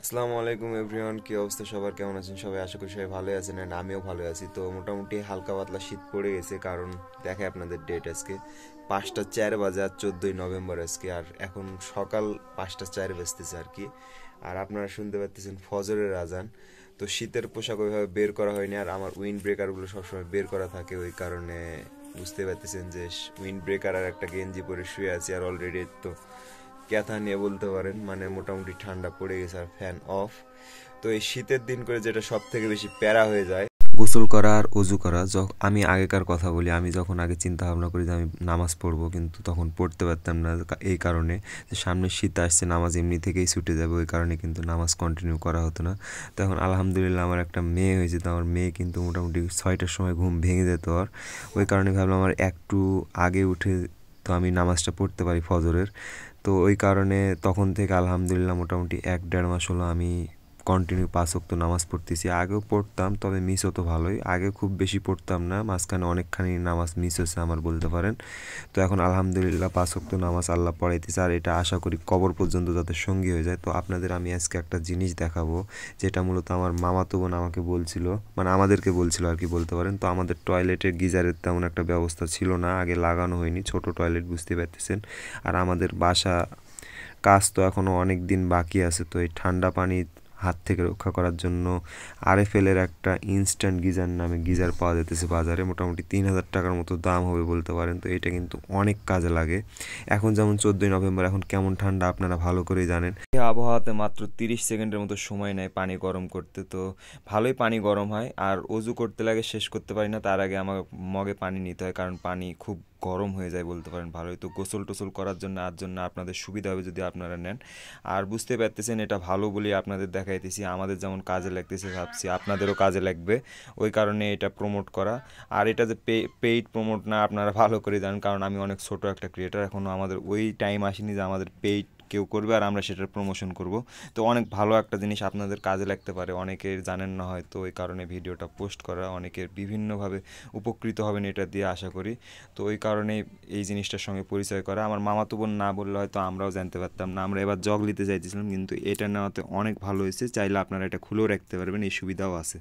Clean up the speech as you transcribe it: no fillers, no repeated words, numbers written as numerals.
আসসালামু আলাইকুম এভরিওয়ান, কি অবস্থা সবার? কেমন আছেন সবাই? আশা করি সবাই ভালো আছেন এন্ড আমিও ভালো আছি। তো মোটামুটি হালকা পাতলা শীত পড়ে গেছে, কারণ দেখে আপনাদের ডেট আজকে 5টা 4 বাজে, আর 14ই নভেম্বর আজকে, আর এখন সকাল 5টা 4 বাজতেছে আর কি। আর আপনারা শুনতে পাচ্ছেন ফজরের আজান। তো শীতের পোশাক ওইভাবে বের করা হয়নি, আর আমার উইন্ড ব্রেকারগুলো সবসময় বের করা থাকে, ওই কারণে বুঝতে পারতেছেন যে উইন্ড ব্রেকার আর একটা গেঞ্জি পরে শুয়ে আছি। আর অলরেডি তো ক্যাথা নিয়ে বলতে পারেন, মানে মোটামুটি ঠান্ডা পড়ে গেছে আর ফ্যান অফ। তো এই শীতের দিন করে যেটা সব থেকে বেশি প্যারা হয়ে যায়, গোসল করা আর অজু করা। আমি আগেকার কথা বলি, আমি যখন আগে চিন্তা ভাবনা করি যে আমি নামাজ পড়বো, কিন্তু তখন পড়তে পারতাম না এই কারণে যে সামনে শীত আসছে, নামাজ এমনি থেকেই ছুটে যাবে, ওই কারণে কিন্তু নামাজ কন্টিনিউ করা হতো না। তো এখন আলহামদুলিল্লাহ আমার একটা মেয়ে হয়েছে, তো আমার মেয়ে কিন্তু মোটামুটি 6টার সময় ঘুম ভেঙে যেত। আর ওই কারণে ভাবলাম আমার একটু আগে উঠে তো আমি নামাজটা পড়তে পারি ফজরের। তো ওই কারণে তখন থেকে আলহামদুলিল্লাহ মোটামুটি 1-1.5 মাস হলো আমি কন্টিনিউ 5 ওয়াক্ত নামাজ পড়তেছি। আগেও পড়তাম, তবে মিস হতো ভালোই। আগে খুব বেশি পড়তাম না, মাঝখানে অনেকখানি নামাজ মিস হয়েছে আমার বলতে পারেন। তো এখন আলহামদুলিল্লাহ 5 ওয়াক্ত নামাজ আল্লাহ পড়াইতেছে, আর এটা আশা করি কবর পর্যন্ত যাতে সঙ্গী হয়ে যায়। তো আপনাদের আমি আজকে একটা জিনিস দেখাবো, যেটা মূলত আমার মামাতো বোন আমাকে বলছিল, মানে আমাদেরকে বলছিল আর কি বলতে পারেন। তো আমাদের টয়লেটের গিজারের তেমন একটা ব্যবস্থা ছিল না, আগে লাগানো হয়নি, ছোট টয়লেট বুঝতে পারতেছেন। আর আমাদের বাসা কাজ তো এখনও অনেক দিন বাকি আছে। তো এই ঠান্ডা পানি হাত থেকে রক্ষা করার জন্য আরএফএল এর একটা ইনস্ট্যান্ট গিজার নামে গিজার পাওয়া যেতেছে বাজারে, মোটামুটি 3,000 টাকার মতো দাম হবে বলতে পারেন। তো এটা কিন্তু অনেক কাজে লাগে। এখন যেমন 14ই নভেম্বর, এখন কেমন ঠান্ডা আপনারা ভালো করেই জানেন। এই আবহাওয়াতে মাত্র 30 সেকেন্ডের মতো সময় নেয় পানি গরম করতে, তো ভালোই পানি গরম হয়। আর অজু করতে লাগে, শেষ করতে পারি না, তার আগে আমার মগে পানি নিতে হয়, কারণ পানি খুব গরম হয়ে যায় বলতে পারেন ভালোই। তো গোসল টোসল করার জন্য আপনাদের সুবিধা হবে যদি আপনারা নেন। আর বুঝতে পারতেছেন এটা ভালো বলি আপনাদের দেখাইতেছি, আমাদের যেমন কাজে লাগতেছে ভাবছি আপনাদেরও কাজে লাগবে, ওই কারণে এটা প্রমোট করা। আর এটা যে পেইড প্রমোট না, আপনারা ভালো করে জানেন, কারণ আমি অনেক ছোট একটা ক্রিয়েটার, এখনও আমাদের ওই টাইম আসেনি যে আমাদের পেইড কেউ করবে আর আমরা সেটার প্রমোশন করব। তো অনেক ভালো একটা জিনিস, আপনাদের কাজে লাগতে পারে, অনেকের জানেন না হয়তো, ওই কারণে ভিডিওটা পোস্ট করা, অনেকের বিভিন্নভাবে উপকৃত হবেন এটা দিয়ে আশা করি। তো ওই কারণে এই জিনিসটার সঙ্গে পরিচয় করা। আমার মামাতো বোন না বললে হয়তো আমরাও জানতে পারতাম না। আমরা এবার জগ নিতে চাইতেছিলাম, কিন্তু এটা নেওয়াতে অনেক ভালো হয়েছে, চাইলে আপনারা এটা খুলেও রাখতে পারবেন, এই সুবিধাও আছে।